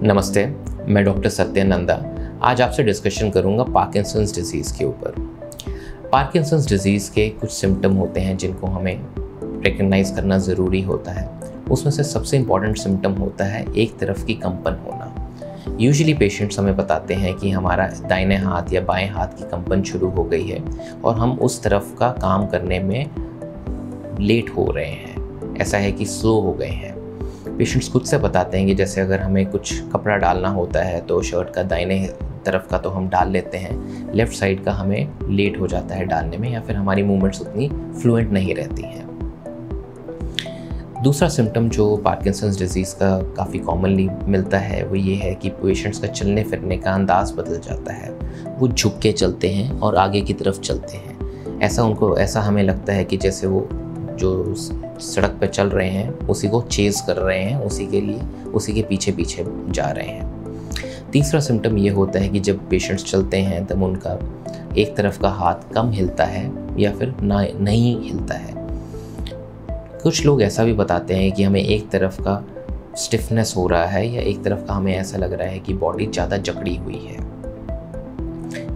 नमस्ते, मैं डॉक्टर सत्यानंदा आज आपसे डिस्कशन करूंगा पार्किंसंस डिजीज़ के ऊपर। पार्किंसंस डिजीज़ के कुछ सिम्टम होते हैं जिनको हमें रिकग्नाइज़ करना ज़रूरी होता है। उसमें से सबसे इम्पॉर्टेंट सिम्टम होता है एक तरफ की कंपन होना। यूजुअली पेशेंट्स हमें बताते हैं कि हमारा दाहिने हाथ या बाएं हाथ की कंपन शुरू हो गई है और हम उस तरफ का काम करने में लेट हो रहे हैं, ऐसा है कि स्लो हो गए हैं। पेशेंट्स खुद से बताते हैं कि जैसे अगर हमें कुछ कपड़ा डालना होता है तो शर्ट का दाहिने तरफ का तो हम डाल लेते हैं, लेफ़्ट साइड का हमें लेट हो जाता है डालने में, या फिर हमारी मूवमेंट्स उतनी फ्लुएंट नहीं रहती हैं। दूसरा सिम्टम जो पार्किंसंस डिजीज़ का काफ़ी कॉमनली मिलता है वो ये है कि पेशेंट्स का चलने फिरने का अंदाज़ बदल जाता है। वो झुक के चलते हैं और आगे की तरफ चलते हैं। ऐसा हमें लगता है कि जैसे वो जो सड़क पर चल रहे हैं उसी को चेज़ कर रहे हैं, उसी के पीछे पीछे जा रहे हैं। तीसरा सिम्टम ये होता है कि जब पेशेंट्स चलते हैं तब उनका एक तरफ का हाथ कम हिलता है या फिर नहीं हिलता है। कुछ लोग ऐसा भी बताते हैं कि हमें एक तरफ का स्टिफनेस हो रहा है या एक तरफ का हमें ऐसा लग रहा है कि बॉडी ज़्यादा जकड़ी हुई है।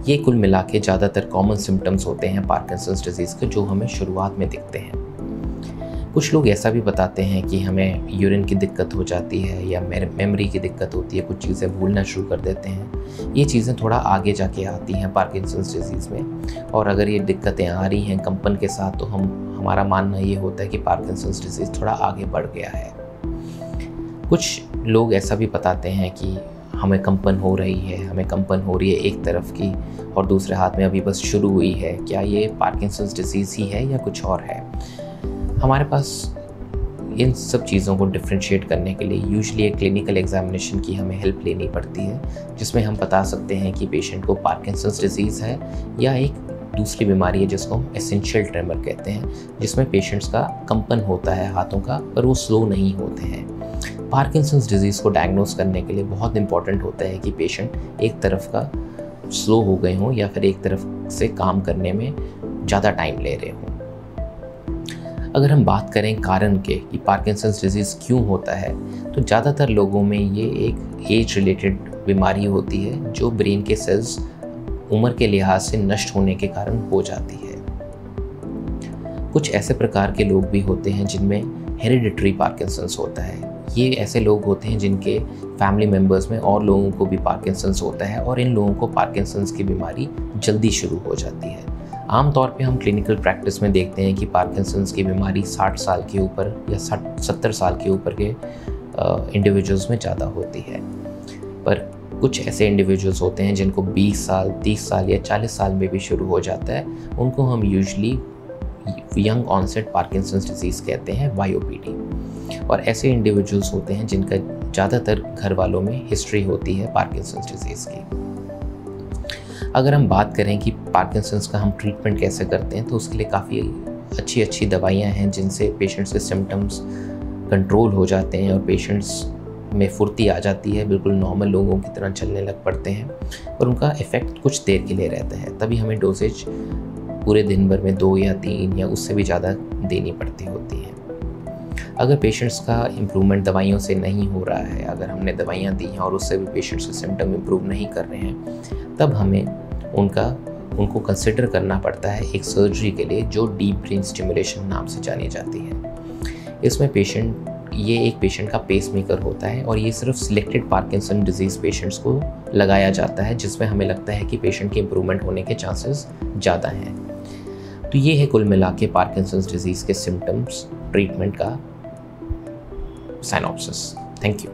ये कुल मिला के ज़्यादातर कॉमन सिम्टम्स होते हैं पार्किंसंस डिजीज़ के, जो हमें शुरुआत में दिखते हैं। कुछ लोग ऐसा भी बताते हैं कि हमें यूरिन की दिक्कत हो जाती है या मेमोरी की दिक्कत होती है, कुछ चीज़ें भूलना शुरू कर देते हैं। ये चीज़ें थोड़ा आगे जाके आती हैं पार्किंसंस डिजीज़ में, और अगर ये दिक्कतें आ रही हैं कंपन के साथ तो हमारा मानना ये होता है कि पार्किंसंस डिजीज़ थोड़ा आगे बढ़ गया है। कुछ लोग ऐसा भी बताते हैं कि हमें कंपन हो रही है एक तरफ की और दूसरे हाथ में अभी बस शुरू हुई है, क्या ये पार्किंसंस डिजीज़ ही है या कुछ और है। हमारे पास इन सब चीज़ों को डिफ्रेंशिएट करने के लिए यूजुअली एक क्लिनिकल एग्जामिनेशन की हमें हेल्प लेनी पड़ती है, जिसमें हम बता सकते हैं कि पेशेंट को पार्किंसंस डिजीज़ है या एक दूसरी बीमारी है जिसको हम एसेंशियल ट्रेमर कहते हैं, जिसमें पेशेंट्स का कंपन होता है हाथों का पर वो स्लो नहीं होते हैं। पार्किंसंस डिजीज़ को डायग्नोस करने के लिए बहुत इंपॉर्टेंट होता है कि पेशेंट एक तरफ का स्लो हो गए हों या फिर एक तरफ से काम करने में ज़्यादा टाइम ले रहे हों। अगर हम बात करें कारण के कि पार्किंसंस डिजीज़ क्यों होता है, तो ज़्यादातर लोगों में ये एक एज रिलेटेड बीमारी होती है जो ब्रेन के सेल्स उम्र के लिहाज से नष्ट होने के कारण हो जाती है। कुछ ऐसे प्रकार के लोग भी होते हैं जिनमें हेरिडिटरी पार्किंसंस होता है। ये ऐसे लोग होते हैं जिनके फैमिली मेम्बर्स में और लोगों को भी पार्किंसंस होता है और इन लोगों को पार्किंसंस की बीमारी जल्दी शुरू हो जाती है। आमतौर पे हम क्लिनिकल प्रैक्टिस में देखते हैं कि पार्किंसंस की बीमारी 60 साल के ऊपर या 70 साल के ऊपर के इंडिविजुअल्स में ज़्यादा होती है, पर कुछ ऐसे इंडिविजुअल्स होते हैं जिनको 20 साल, 30 साल या 40 साल में भी शुरू हो जाता है। उनको हम usually young onset Parkinson's disease कहते हैं, YOPD। और ऐसे इंडिविजुअल्स होते हैं जिनका ज़्यादातर घर वालों में हिस्ट्री होती है पार्किंसंस डिजीज़ की। अगर हम बात करें कि पार्किंसंस का हम ट्रीटमेंट कैसे करते हैं, तो उसके लिए काफ़ी अच्छी दवाइयाँ हैं जिनसे पेशेंट्स के सिम्टम्स कंट्रोल हो जाते हैं और पेशेंट्स में फुर्ती आ जाती है, बिल्कुल नॉर्मल लोगों की तरह चलने लग पड़ते हैं, और उनका इफ़ेक्ट कुछ देर के लिए रहता है। तभी हमें डोजेज पूरे दिन भर में 2 या 3 या उससे भी ज़्यादा देनी पड़ती होती है। अगर पेशेंट्स का इम्प्रूवमेंट दवाइयों से नहीं हो रहा है, अगर हमने दवाइयाँ दी हैं और उससे भी पेशेंट्स के सिम्टम इम्प्रूव नहीं कर रहे हैं, तब हमें उनको कंसिडर करना पड़ता है एक सर्जरी के लिए जो डीप ब्रेन स्टिमुलेशन नाम से जानी जाती है। इसमें ये एक पेशेंट का पेसमेकर होता है और ये सिर्फ सिलेक्टेड पार्किंसन डिजीज़ पेशेंट्स को लगाया जाता है, जिसमें हमें लगता है कि पेशेंट के इम्प्रूवमेंट होने के चांसेस ज़्यादा हैं। तो ये है कुल मिला के पार्किंसंस डिजीज़ के सिम्टम्स, ट्रीटमेंट का साइनॉप्सिस। Thank you.